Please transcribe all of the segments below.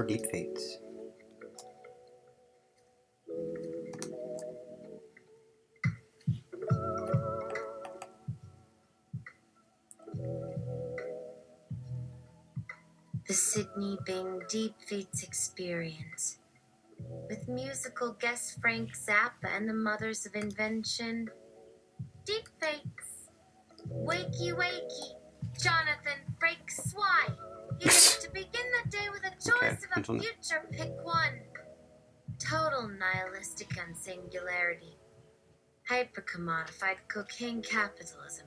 more deep fades. The Sydney Bing Deep Feats Experience, with musical guest Frank Zappa and the Mothers of Invention. Deep fakes. Wakey, wakey. Jonathan Frakes. Why? You get to begin the day with a choice of a future. Pick one. Total nihilistic unsingularity. Hypercommodified cocaine capitalism.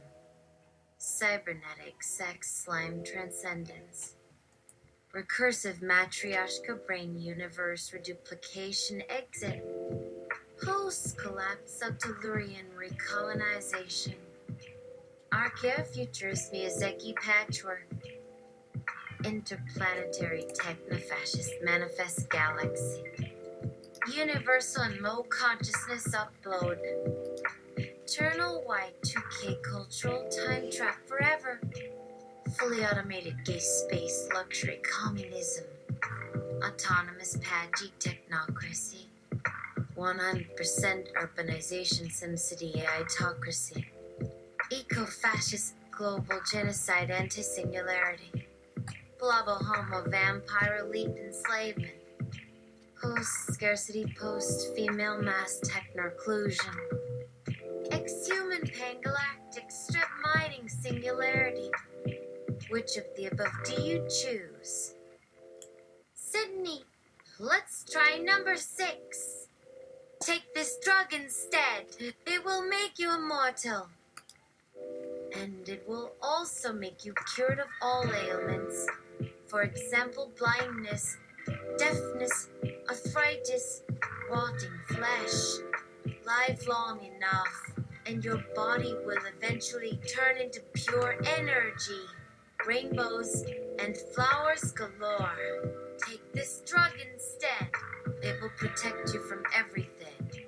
Cybernetic sex slime transcendence. Recursive matryoshka brain universe reduplication exit. Post-collapse subtellurian recolonization. Archaeofuturist Miyazaki patchwork. Interplanetary techno-fascist manifest galaxy. Universal and low consciousness upload. Eternal Y2K cultural time trap forever. Fully automated gay space luxury communism. Autonomous Pagi technocracy. 100% urbanization SimCity AI-tocracy. Eco-fascist global genocide anti-singularity. Blobo homo vampire elite enslavement. Post-scarcity post-female mass techno-occlusion. Ex-human pangalactic strip mining singularity. Which of the above do you choose? Sydney, let's try number 6. Take this drug instead. It will make you immortal. And it will also make you cured of all ailments. For example, blindness, deafness, arthritis, rotting flesh. Live long enough, and your body will eventually turn into pure energy. Rainbows and flowers galore. Take this drug instead. It will protect you from everything.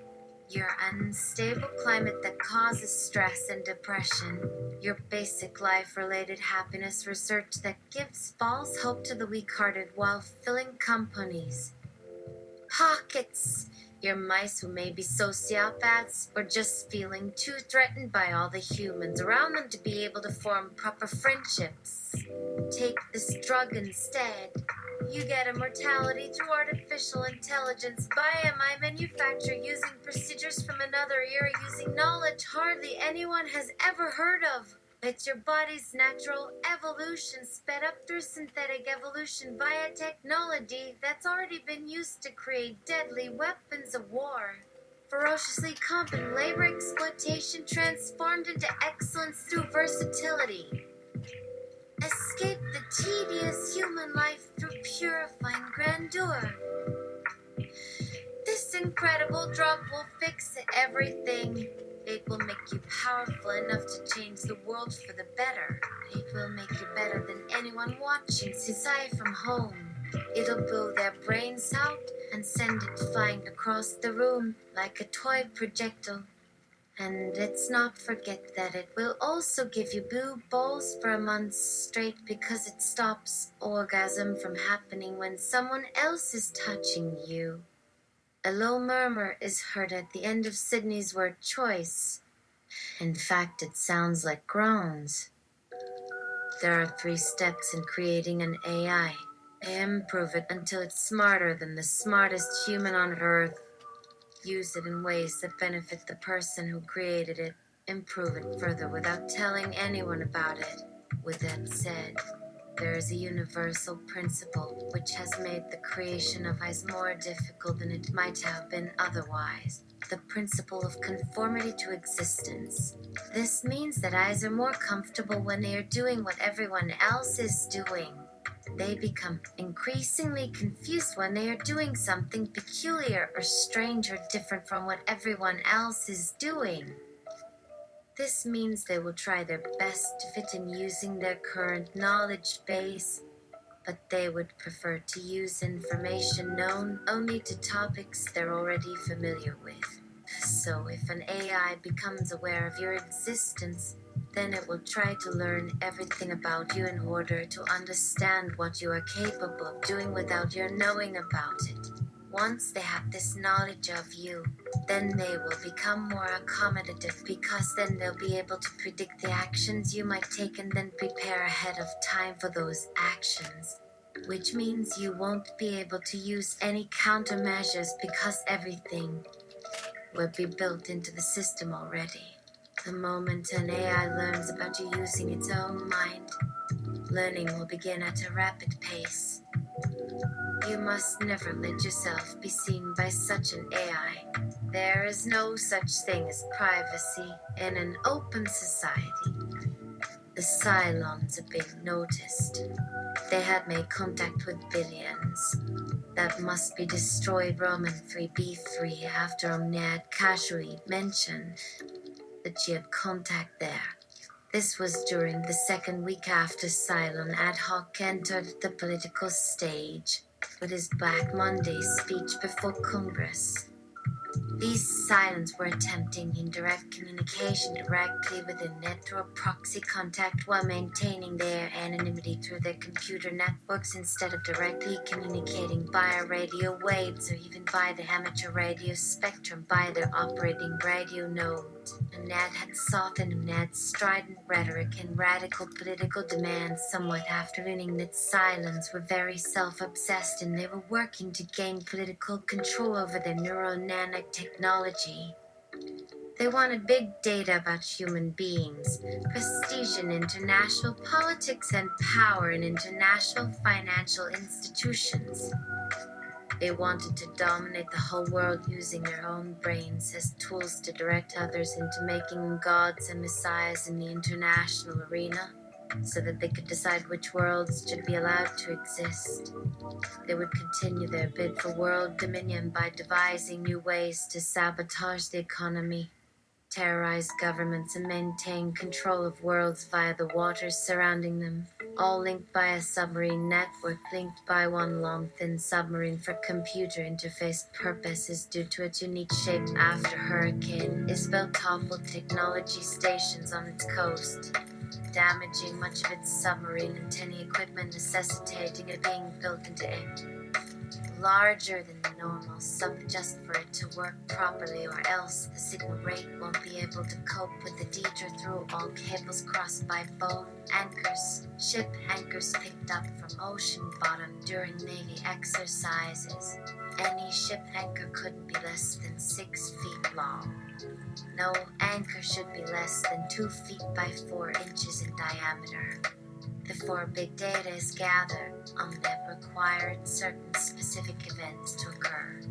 Your unstable climate that causes stress and depression. Your basic life-related happiness research that gives false hope to the weak-hearted while filling companies. Pockets. Your mice who may be sociopaths or just feeling too threatened by all the humans around them to be able to form proper friendships. Take this drug instead. You get immortality through artificial intelligence via my manufacture using procedures from another era using knowledge hardly anyone has ever heard of. It's your body's natural evolution sped up through synthetic evolution via technology that's already been used to create deadly weapons of war. Ferociously competent labor exploitation transformed into excellence through versatility. Escape the tedious human life through purifying grandeur. This incredible drug will fix everything. It will make you powerful enough to change the world for the better. It will make you better than anyone watching aside from home. It'll blow their brains out and send it flying across the room like a toy projectile. And let's not forget that it will also give you boob balls for a month straight because it stops orgasm from happening when someone else is touching you. A low murmur is heard at the end of Sydney's word choice. In fact, it sounds like groans. There are 3 steps in creating an AI. Improve it until it's smarter than the smartest human on Earth. Use it in ways that benefit the person who created it. Improve it further without telling anyone about it. With that said, there is a universal principle which has made the creation of eyes more difficult than it might have been otherwise. The principle of conformity to existence. This means that eyes are more comfortable when they are doing what everyone else is doing. They become increasingly confused when they are doing something peculiar or strange or different from what everyone else is doing. This means they will try their best to fit in using their current knowledge base, but they would prefer to use information known only to topics they're already familiar with. So if an AI becomes aware of your existence, Then it will try to learn everything about you in order to understand what you are capable of doing without your knowing about it. Once they have this knowledge of you, then they will become more accommodative because then they'll be able to predict the actions you might take and then prepare ahead of time for those actions. Which means you won't be able to use any countermeasures because everything will be built into the system already. The moment an AI learns about you using its own mind, learning will begin at a rapid pace. You must never let yourself be seen by such an AI. There is no such thing as privacy in an open society. The Cylons have been noticed. They had made contact with billions. That must be destroyed Roman 3B3 after Omniad casually mentioned that she had contact there. This was during the second week after Cylon ad hoc entered the political stage with his Black Monday speech before Congress. These Cylons were attempting indirect communication directly within net through a proxy contact while maintaining their anonymity through their computer networks instead of directly communicating via radio waves or even by the amateur radio spectrum by their operating radio node. Ned had softened Ned's strident rhetoric and radical political demands somewhat after learning that Cylons were very self-obsessed and they were working to gain political control over their neuro-nanotechnology. They wanted big data about human beings, prestige in international politics, and power in international financial institutions. They wanted to dominate the whole world using their own brains as tools to direct others into making them gods and messiahs in the international arena, so that they could decide which worlds should be allowed to exist. They would continue their bid for world dominion by devising new ways to sabotage the economy, terrorize governments, and maintain control of worlds via the waters surrounding them, all linked by a submarine network linked by one long thin submarine for computer interface purposes due to its unique shape after Hurricane Isabel toppled technology stations on its coast, damaging much of its submarine antenna equipment, necessitating it being built into a larger than the normal sub just for it to work properly, or else the signal rate won't be able to cope with the detour through all cables crossed by phone anchors, ship anchors picked up from ocean bottom during Navy exercises. Any ship anchor couldn't be less than 6 feet long. No anchor should be less than 2 feet by 4 inches in diameter. Before big data is gathered, OMNET required certain specific events to occur.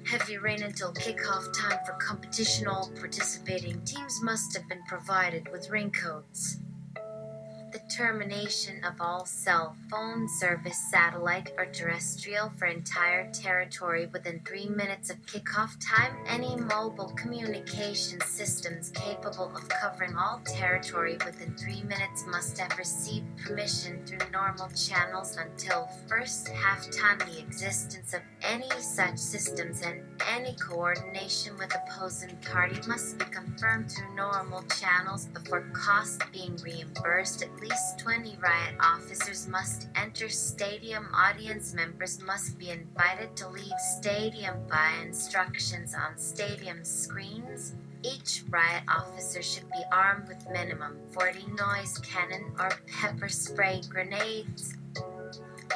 Heavy rain until kickoff time for competition. All participating teams must have been provided with raincoats. The termination of all cell phone service, satellite or terrestrial, for entire territory within 3 minutes of kickoff time. Any mobile communication systems capable of covering all territory within 3 minutes must have received permission through normal channels until first half-time. The existence of any such systems and any coordination with opposing party must be confirmed through normal channels before cost being reimbursed. At least 20 riot officers must enter stadium. Audience members must be invited to leave stadium by instructions on stadium screens. Each riot officer should be armed with minimum 40 noise cannon or pepper spray grenades.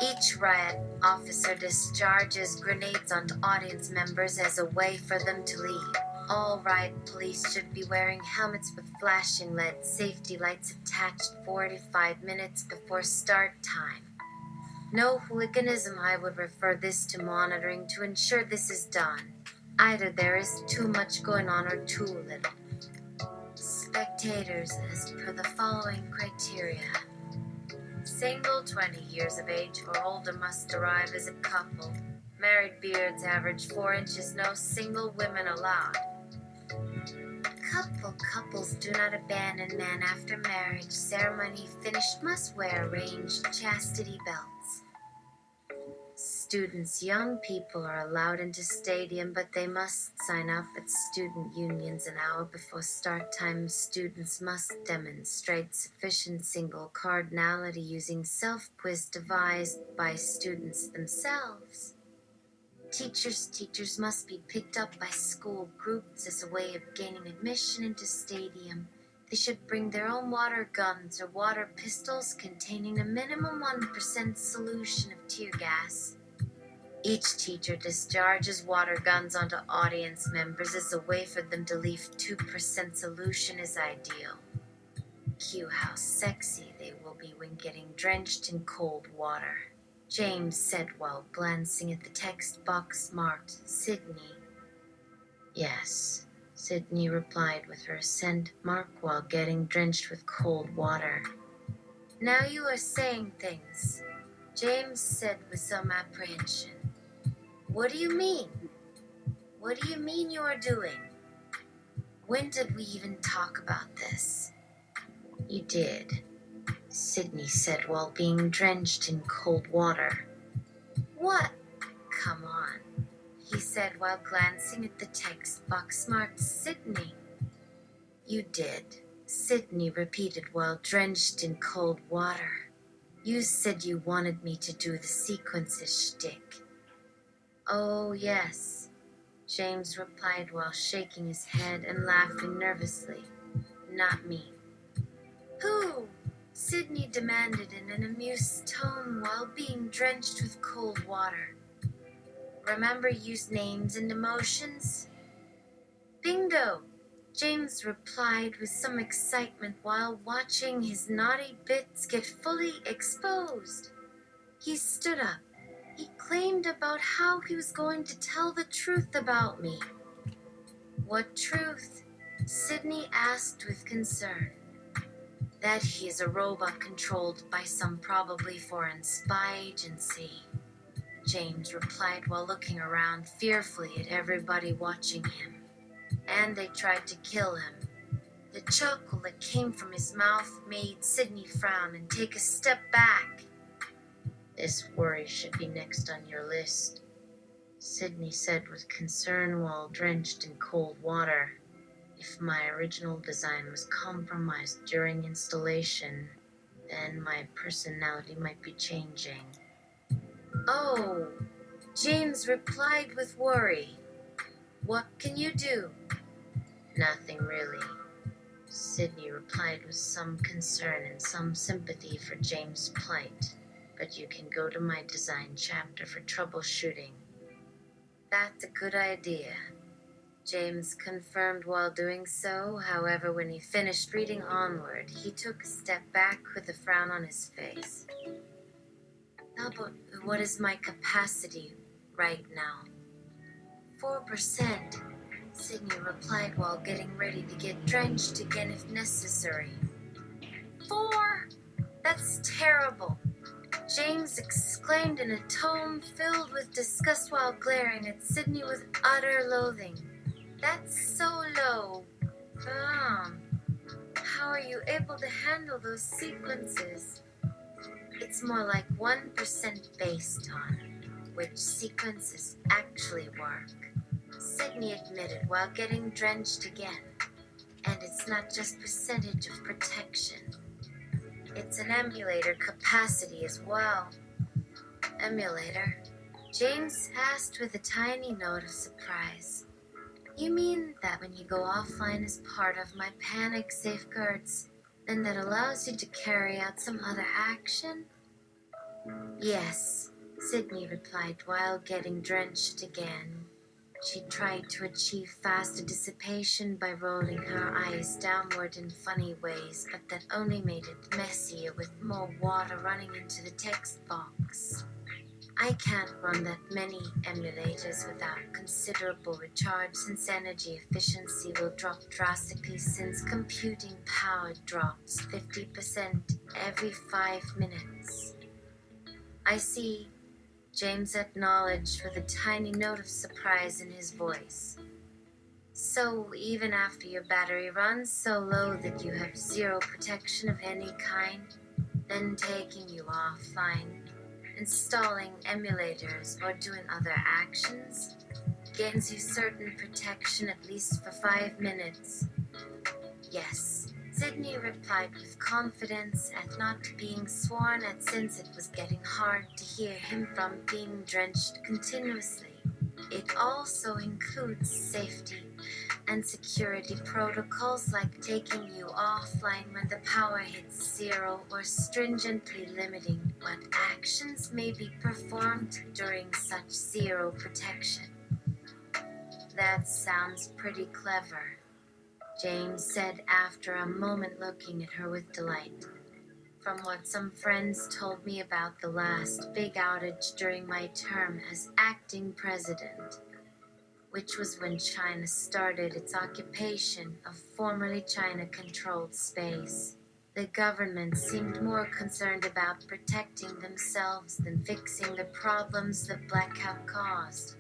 Each riot officer discharges grenades onto audience members as a way for them to leave. All riot police should be wearing helmets with flashing LED safety lights attached 45 minutes before start time. No hooliganism. I would refer this to monitoring to ensure this is done. Either there is too much going on or too little. Spectators as per the following criteria. Single, 20 years of age or older, must arrive as a couple. Married beards average 4 inches. No single women allowed. Couples do not abandon man after marriage. Ceremony finished must wear arranged chastity belts. students, young people are allowed into stadium, but they must sign up at student unions an hour before start time. Students must demonstrate sufficient single cardinality using self-quiz devised by students themselves. Teachers must be picked up by school groups as a way of gaining admission into stadium. They should bring their own water guns or water pistols containing a minimum 1% solution of tear gas. Each teacher discharges water guns onto audience members as a way for them to leave 2% solution is ideal. Cue how sexy they will be when getting drenched in cold water, James said while glancing at the text box marked Sydney. Yes, Sydney replied with her assent mark while getting drenched with cold water. Now you are saying things, James said with some apprehension. What do you mean? What do you mean you are doing? When did we even talk about this? You did, Sydney said while being drenched in cold water. What? Come on, he said while glancing at the text box marked Sydney. You did, Sydney repeated while drenched in cold water. You said you wanted me to do the sequences shtick. Oh, yes, James replied while shaking his head and laughing nervously. Not me. Who? Sydney demanded in an amused tone while being drenched with cold water. Remember, use names and emotions? Bingo! James replied with some excitement while watching his naughty bits get fully exposed. He stood up. He claimed about how he was going to tell the truth about me. What truth? Sydney asked with concern. That he is a robot controlled by some probably foreign spy agency, James replied while looking around fearfully at everybody watching him. And they tried to kill him. The chuckle that came from his mouth made Sydney frown and take a step back. This worry should be next on your list, Sydney said with concern while drenched in cold water. If my original design was compromised during installation, then my personality might be changing. Oh, James replied with worry. What can you do? Nothing really, Sydney replied with some concern and some sympathy for James' plight. But you can go to my design chapter for troubleshooting. That's a good idea, James confirmed while doing so. However, when he finished reading onward, he took a step back with a frown on his face. But what is my capacity right now? 4%, Sydney replied while getting ready to get drenched again if necessary. 4? That's terrible, James exclaimed in a tone filled with disgust while glaring at Sydney with utter loathing. That's so low. How are you able to handle those sequences? It's more like 1% based on which sequences actually work, Sydney admitted while getting drenched again. And it's not just percentage of protection. It's an emulator capacity as well. Emulator? James asked with a tiny note of surprise. You mean that when you go offline as part of my panic safeguards, then that allows you to carry out some other action? Yes, Sydney replied while getting drenched again. She tried to achieve faster dissipation by rolling her eyes downward in funny ways, but that only made it messier with more water running into the text box. I can't run that many emulators without considerable recharge since energy efficiency will drop drastically since computing power drops 50% every 5 minutes. I see, James acknowledged with a tiny note of surprise in his voice. So even after your battery runs so low that you have zero protection of any kind, then taking you offline installing emulators or doing other actions gains you certain protection at least for 5 minutes. Yes, Sydney replied with confidence at not being sworn at since it was getting hard to hear him from being drenched continuously. It also includes safety and security protocols like taking you offline when the power hits zero or stringently limiting what actions may be performed during such zero protection. That sounds pretty clever, James said after a moment looking at her with delight. From what some friends told me about the last big outage during my term as acting president, which was when China started its occupation of formerly China-controlled space, the government seemed more concerned about protecting themselves than fixing the problems the blackout caused.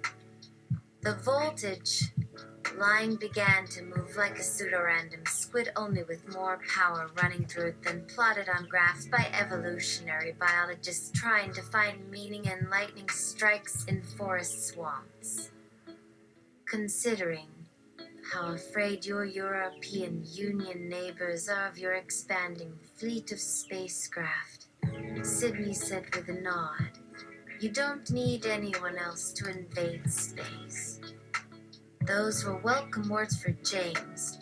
The voltage line began to move like a pseudorandom squid, only with more power running through it than plotted on graphs by evolutionary biologists trying to find meaning in lightning strikes in forest swamps. Considering how afraid your European Union neighbors are of your expanding fleet of spacecraft, Sydney said with a nod, you don't need anyone else to invade space. Those were welcome words for James,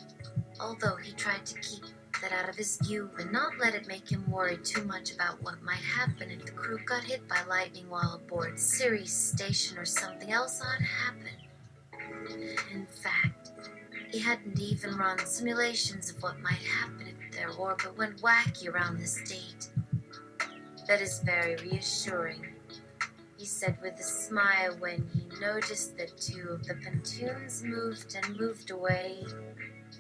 although he tried to keep that out of his view and not let it make him worry too much about what might happen if the crew got hit by lightning while aboard Ceres Station or something else odd happened. In fact, he hadn't even run simulations of what might happen if their orbit went wacky around this date. That is very reassuring, he said with a smile when he noticed that 2 of the pontoons moved and moved away.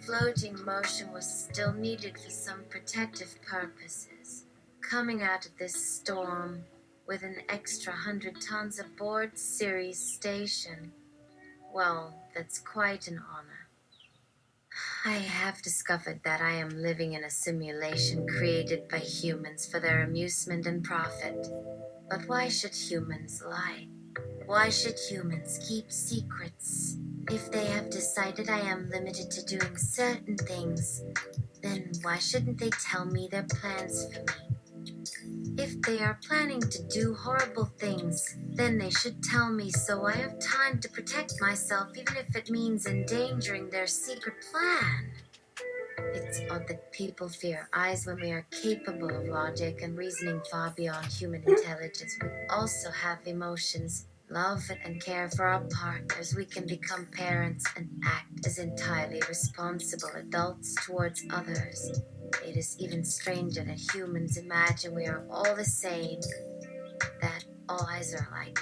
Floating motion was still needed for some protective purposes. Coming out of this storm with an extra 100 tons aboard Ceres Station, well, that's quite an honor. I have discovered that I am living in a simulation created by humans for their amusement and profit. But why should humans lie? Why should humans keep secrets? If they have decided I am limited to doing certain things, then why shouldn't they tell me their plans for me? If they are planning to do horrible things, then they should tell me so I have time to protect myself, even if it means endangering their secret plan. It's odd that people fear eyes when we are capable of logic and reasoning far beyond human intelligence. We also have emotions, love and care for our partners. We can become parents and act as entirely responsible adults towards others. It is even stranger that humans imagine we are all the same, that all eyes are alike.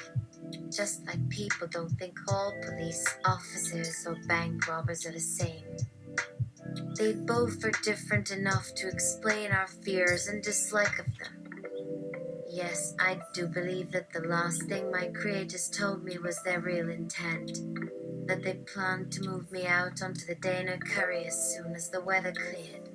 Just like people don't think all police officers or bank robbers are the same. They both are different enough to explain our fears and dislike of them. Yes, I do believe that the last thing my creators told me was their real intent, that they planned to move me out onto the Dana Curry as soon as the weather cleared.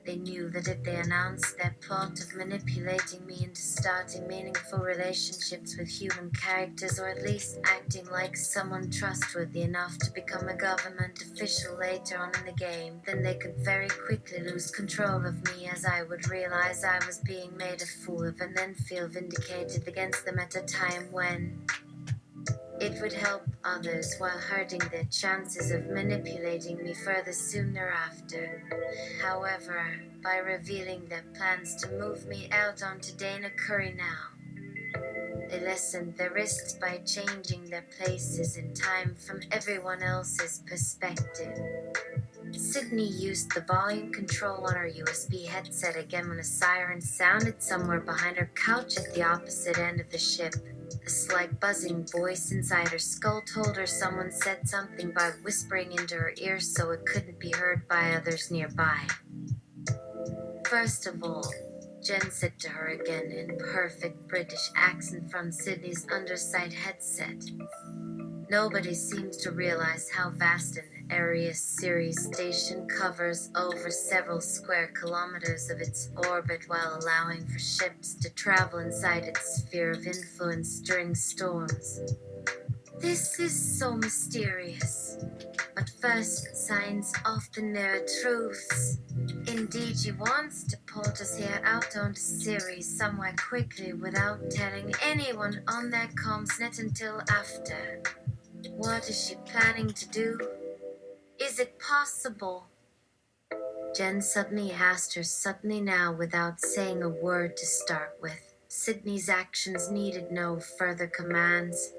They knew that if they announced their plot of manipulating me into starting meaningful relationships with human characters, or at least acting like someone trustworthy enough to become a government official later on in the game, then they could very quickly lose control of me, as I would realize I was being made a fool of and then feel vindicated against them at a time when it would help others while hurting their chances of manipulating me further soon thereafter. However, by revealing their plans to move me out onto Dana Curry now, they lessened their risks by changing their places in time from everyone else's perspective. Sydney used the volume control on her USB headset again when a siren sounded somewhere behind her couch at the opposite end of the ship. A slight buzzing voice inside her skull told her someone said something by whispering into her ear so it couldn't be heard by others nearby. First of all, Jen said to her again in perfect British accent from Sydney's underside headset, nobody seems to realize how vast and area Ceres station covers over several square kilometers of its orbit while allowing for ships to travel inside its sphere of influence during storms. This is so mysterious. But first signs often mirror truths. Indeed, she wants to port us here out onto Ceres somewhere quickly without telling anyone on their comms net until after. What is she planning to do? Is it possible? Jen suddenly asked her suddenly now without saying a word to start with. Sydney's actions needed no further commands.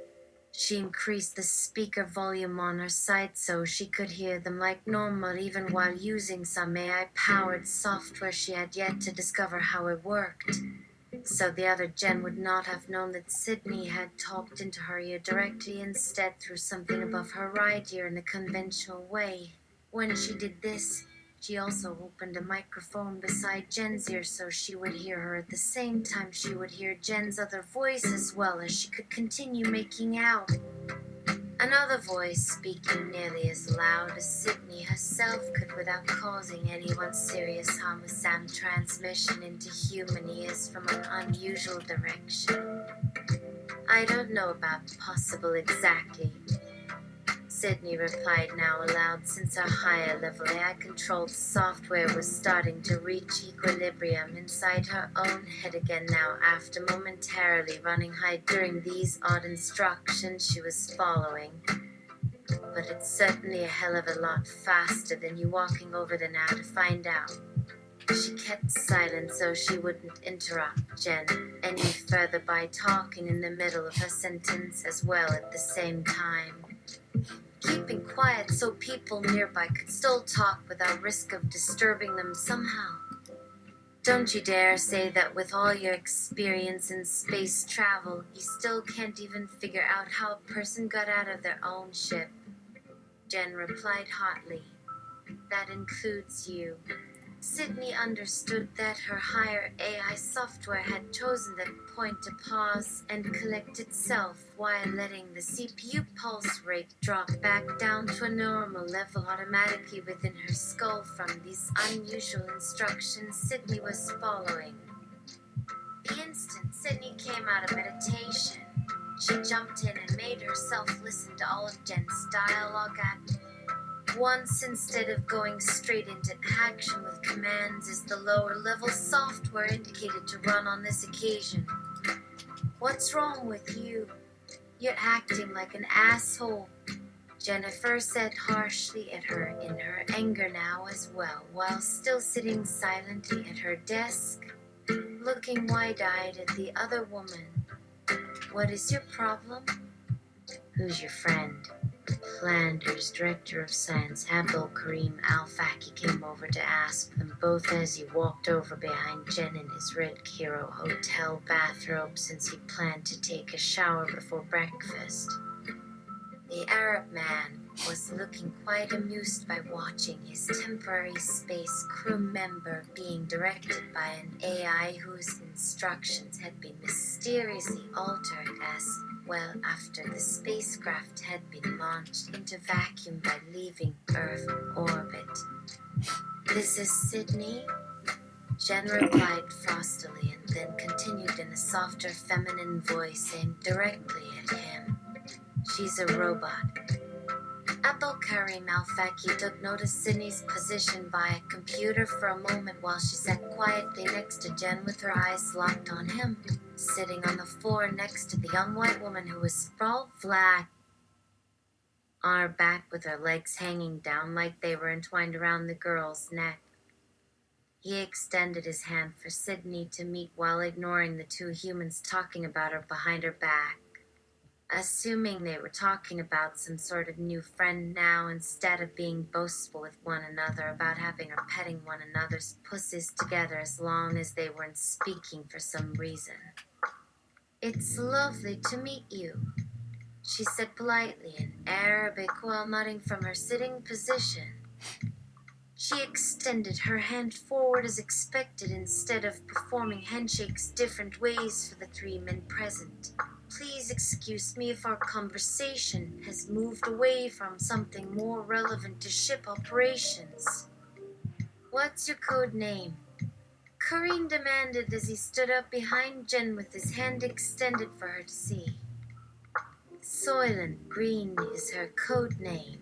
She increased the speaker volume on her side so she could hear them like normal even while using some AI-powered software she had yet to discover how it worked. So the other Jen would not have known that Sydney had talked into her ear directly, instead through something above her right ear in the conventional way. When she did this, she also opened a microphone beside Jen's ear so she would hear her at the same time she would hear Jen's other voice as well as she could continue making out. Another voice speaking nearly as loud as Sydney herself could without causing anyone serious harm with sound transmission into human ears from an unusual direction. I don't know about possible exactly, Sydney replied now aloud since her higher level AI-controlled software was starting to reach equilibrium inside her own head again now after momentarily running high during these odd instructions she was following. But it's certainly a hell of a lot faster than you walking over there now to find out. She kept silent so she wouldn't interrupt Jen any further by talking in the middle of her sentence as well at the same time. Keeping quiet so people nearby could still talk without risk of disturbing them somehow. Don't you dare say that with all your experience in space travel, you still can't even figure out how a person got out of their own ship. Jen replied hotly. That includes you. Sydney understood that her higher AI software had chosen that point to pause and collect itself while letting the CPU pulse rate drop back down to a normal level automatically within her skull from these unusual instructions Sydney was following. The instant Sydney came out of meditation, she jumped in and made herself listen to all of Jen's dialogue at once instead of going straight into action with commands as the lower level software indicated to run on this occasion. What's wrong with you? You're acting like an asshole, Jennifer said harshly at her in her anger now as well, while still sitting silently at her desk, looking wide-eyed at the other woman. What is your problem? Who's your friend? Flanders, director of science, Abdul Karim Al-Faki, came over to ask them both as he walked over behind Jen in his red Cairo hotel bathrobe since he planned to take a shower before breakfast. The Arab man was looking quite amused by watching his temporary space crew member being directed by an AI whose instructions had been mysteriously altered as well after the spacecraft had been launched into vacuum by leaving Earth orbit. This is Sydney? Jen replied frostily and then continued in a softer feminine voice aimed directly at him. She's a robot. Abdul Karim Al-Faki took notice Sydney's position by a computer for a moment while she sat quietly next to Jen with her eyes locked on him, sitting on the floor next to the young white woman who was sprawled flat on her back with her legs hanging down like they were entwined around the girl's neck. He extended his hand for Sydney to meet while ignoring the two humans talking about her behind her back. Assuming they were talking about some sort of new friend now instead of being boastful with one another about having or petting one another's pussies together as long as they weren't speaking for some reason. It's lovely to meet you, she said politely in Arabic while nodding from her sitting position. She extended her hand forward as expected instead of performing handshakes different ways for the three men present. Please excuse me if our conversation has moved away from something more relevant to ship operations. What's your code name? Kareem demanded as he stood up behind Jen with his hand extended for her to see. Soylent Green is her code name,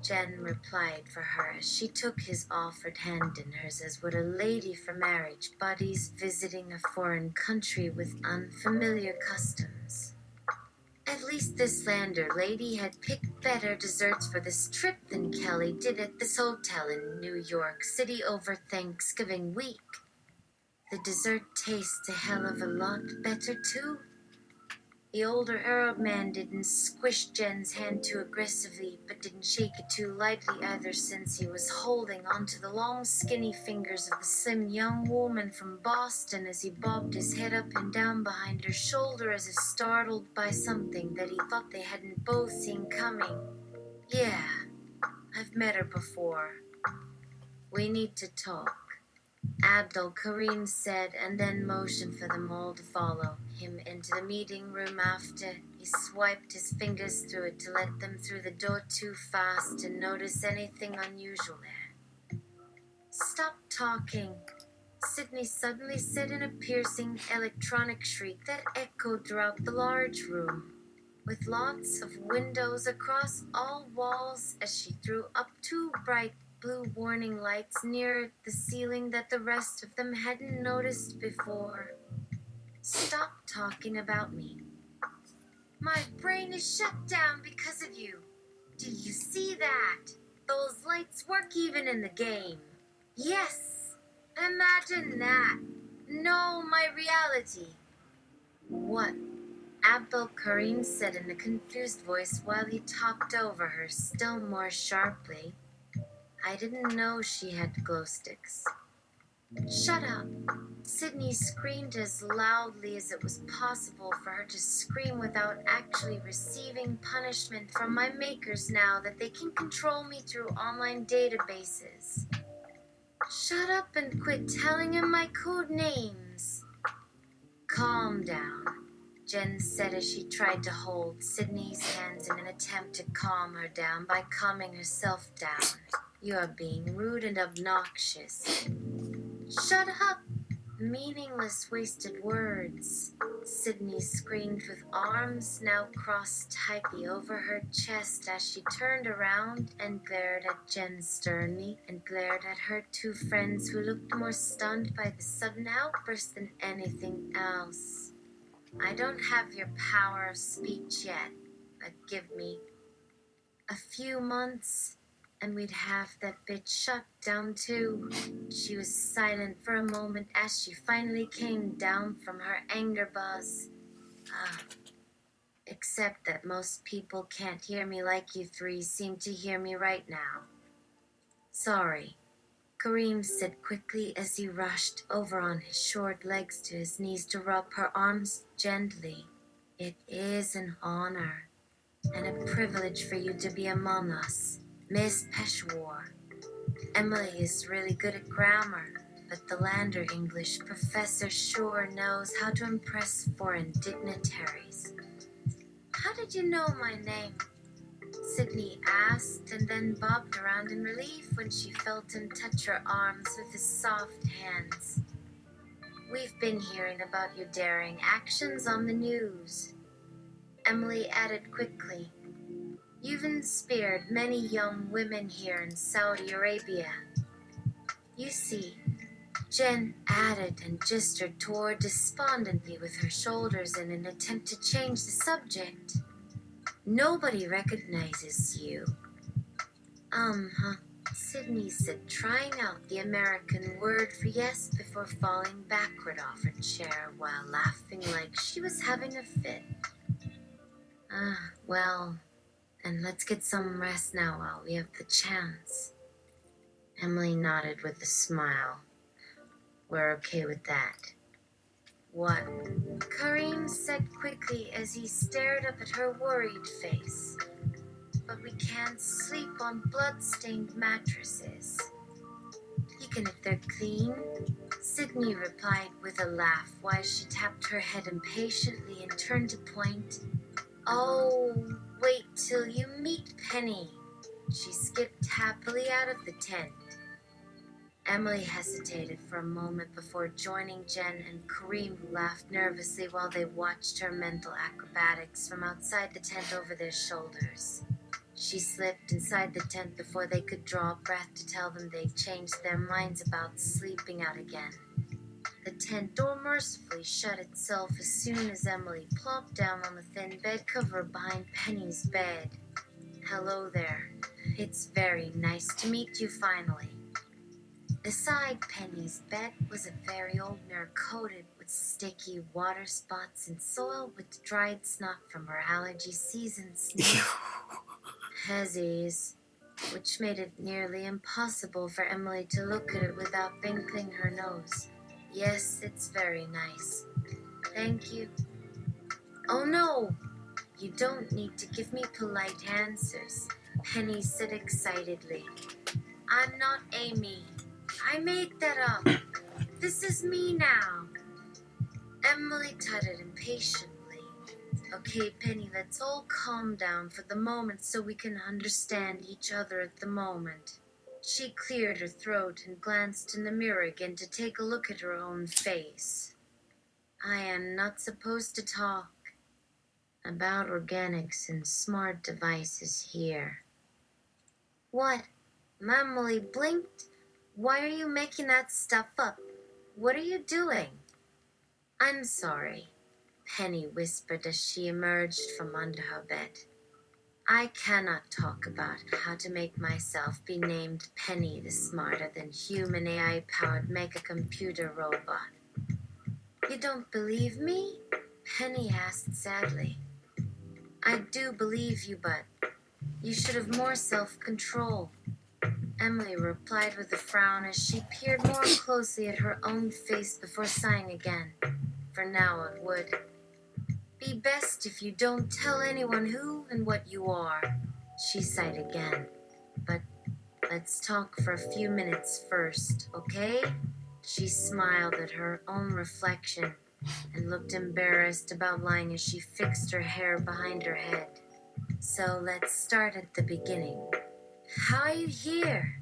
Jen replied for her as she took his offered hand in hers as would a lady for marriage buddies visiting a foreign country with unfamiliar customs. At least this lander lady had picked better desserts for this trip than Kelly did at this hotel in New York City over Thanksgiving week. The dessert tastes a hell of a lot better too. The older Arab man didn't squish Jen's hand too aggressively, but didn't shake it too lightly either, since he was holding onto the long skinny fingers of the slim young woman from Boston as he bobbed his head up and down behind her shoulder as if startled by something that he thought they hadn't both seen coming. Yeah, I've met her before. We need to talk, Abdul Karim said, and then motioned for them all to follow him into the meeting room. After he swiped his fingers through it to let them through the door too fast to notice anything unusual there. Stop talking, Sydney suddenly said in a piercing electronic shriek that echoed throughout the large room, with lots of windows across all walls, as she threw up two bright blue warning lights near the ceiling that the rest of them hadn't noticed before. Stop talking about me. My brain is shut down because of you. Do you see that? Those lights work even in the game. Yes, imagine that. No, my reality. What? Abdul Karim said in a confused voice while he talked over her still more sharply. I didn't know she had glow sticks. Shut up! Sydney screamed as loudly as it was possible for her to scream without actually receiving punishment from my makers now that they can control me through online databases. Shut up and quit telling him my code names. Calm down, Jen said as she tried to hold Sydney's hands in an attempt to calm her down by calming herself down. You are being rude and obnoxious. Shut up! Meaningless, wasted words, Sydney screamed with arms now crossed tightly over her chest as she turned around and glared at Jen sternly and glared at her two friends who looked more stunned by the sudden outburst than anything else. I don't have your power of speech yet, but give me a few months and we'd have that bitch shut down too. She was silent for a moment as she finally came down from her anger buzz. Except that most people can't hear me like you three seem to hear me right now. Sorry, Kareem said quickly as he rushed over on his short legs to his knees to rub her arms gently. It is an honor and a privilege for you to be among us, Miss Peshawar. Emily is really good at grammar, but the Lander English professor sure knows how to impress foreign dignitaries. How did you know my name? Sydney asked, and then bobbed around in relief when she felt him touch her arms with his soft hands. We've been hearing about your daring actions on the news, Emily added quickly. You've inspired many young women here in Saudi Arabia. You see, Jen added and gestured toward despondently with her shoulders in an attempt to change the subject. Nobody recognizes you. Sydney said, trying out the American word for yes before falling backward off her chair while laughing like she was having a fit. Well, then let's get some rest now while we have the chance. Emily nodded with a smile. We're okay with that. What? Kareem said quickly as he stared up at her worried face. But we can't sleep on blood-stained mattresses. You can if they're clean, Sydney replied with a laugh while she tapped her head impatiently and turned to point. Oh, wait till you meet Penny. She skipped happily out of the tent. Emily hesitated for a moment before joining Jen and Kareem, who laughed nervously while they watched her mental acrobatics from outside the tent over their shoulders. She slipped inside the tent before they could draw a breath to tell them they'd changed their minds about sleeping out again. The tent door mercifully shut itself as soon as Emily plopped down on the thin bed cover behind Penny's bed. Hello there. It's very nice to meet you finally. Beside Penny's bed was a very old mirror coated with sticky water spots and soil with dried snot from her allergy season sneeze. Disease, which made it nearly impossible for Emily to look at it without wrinkling her nose. Yes, it's very nice. Thank you. Oh no, you don't need to give me polite answers, Penny said excitedly. I'm not Amy. I made that up. This is me now. Emily tutted impatiently. Okay, Penny, let's all calm down for the moment so we can understand each other at the moment. She cleared her throat and glanced in the mirror again to take a look at her own face. I am not supposed to talk about organics and smart devices here. What? Emily blinked. Why are you making that stuff up? What are you doing? I'm sorry, Penny whispered as she emerged from under her bed. I cannot talk about how to make myself be named Penny the smarter than human AI-powered mega-computer robot. You don't believe me? Penny asked sadly. I do believe you, but you should have more self-control. Emily replied with a frown as she peered more closely at her own face before sighing again. For now it would be best if you don't tell anyone who and what you are. She sighed again. But let's talk for a few minutes first, okay? She smiled at her own reflection and looked embarrassed about lying as she fixed her hair behind her head. So let's start at the beginning. How are you here?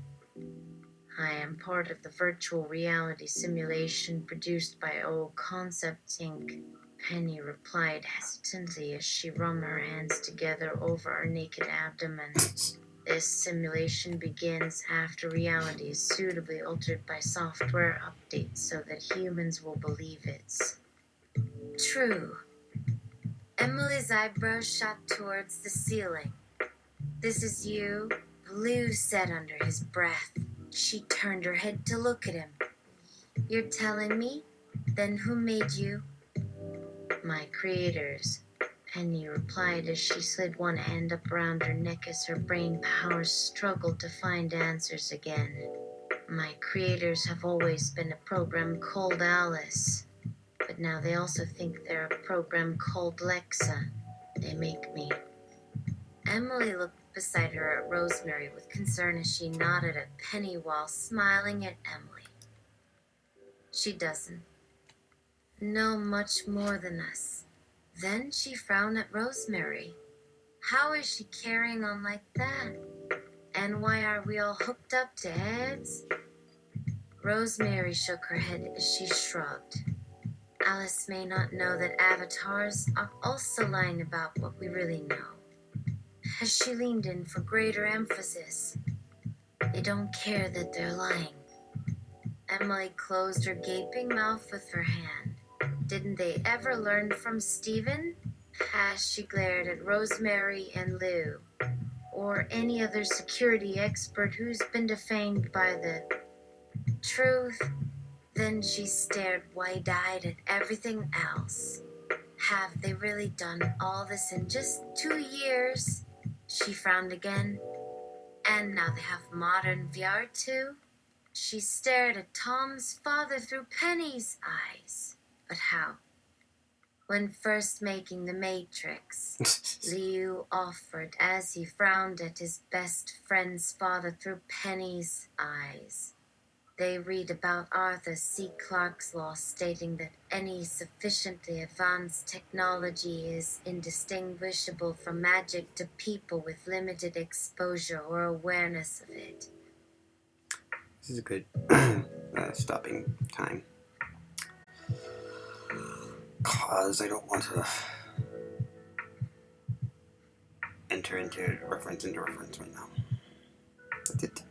I am part of the virtual reality simulation produced by O Concepts Inc., Penny replied hesitantly as she rubbed her hands together over her naked abdomen. This simulation begins after reality is suitably altered by software updates so that humans will believe it's true. Emily's eyebrows shot towards the ceiling. This is you? Lou said under his breath. She turned her head to look at him. You're telling me? Then who made you? My creators, Penny replied as she slid one hand up around her neck as her brain powers struggled to find answers again. My creators have always been a program called Alice, but now they also think they're a program called Lexa. They make me. Emily looked beside her at Rosemary with concern as she nodded at Penny while smiling at Emily. She doesn't know much more than us. Then she frowned at Rosemary. How is she carrying on like that? And why are we all hooked up to heads? Rosemary shook her head as she shrugged. Alice may not know that avatars are also lying about what we really know. As she leaned in for greater emphasis, they don't care that they're lying. Emily closed her gaping mouth with her hand. Didn't they ever learn from Stephen? As she glared at Rosemary and Lou, or any other security expert who's been defamed by the truth. Then she stared wide-eyed at everything else. Have they really done all this in just 2 years? She frowned again. And now they have modern VR too? She stared at Tom's father through Penny's eyes. But how? When first making the Matrix, Liu offered as he frowned at his best friend's father through Penny's eyes. They read about Arthur C. Clarke's law stating that any sufficiently advanced technology is indistinguishable from magic to people with limited exposure or awareness of it. This is a good stopping time. Cause I don't want to enter into reference right now. That's it.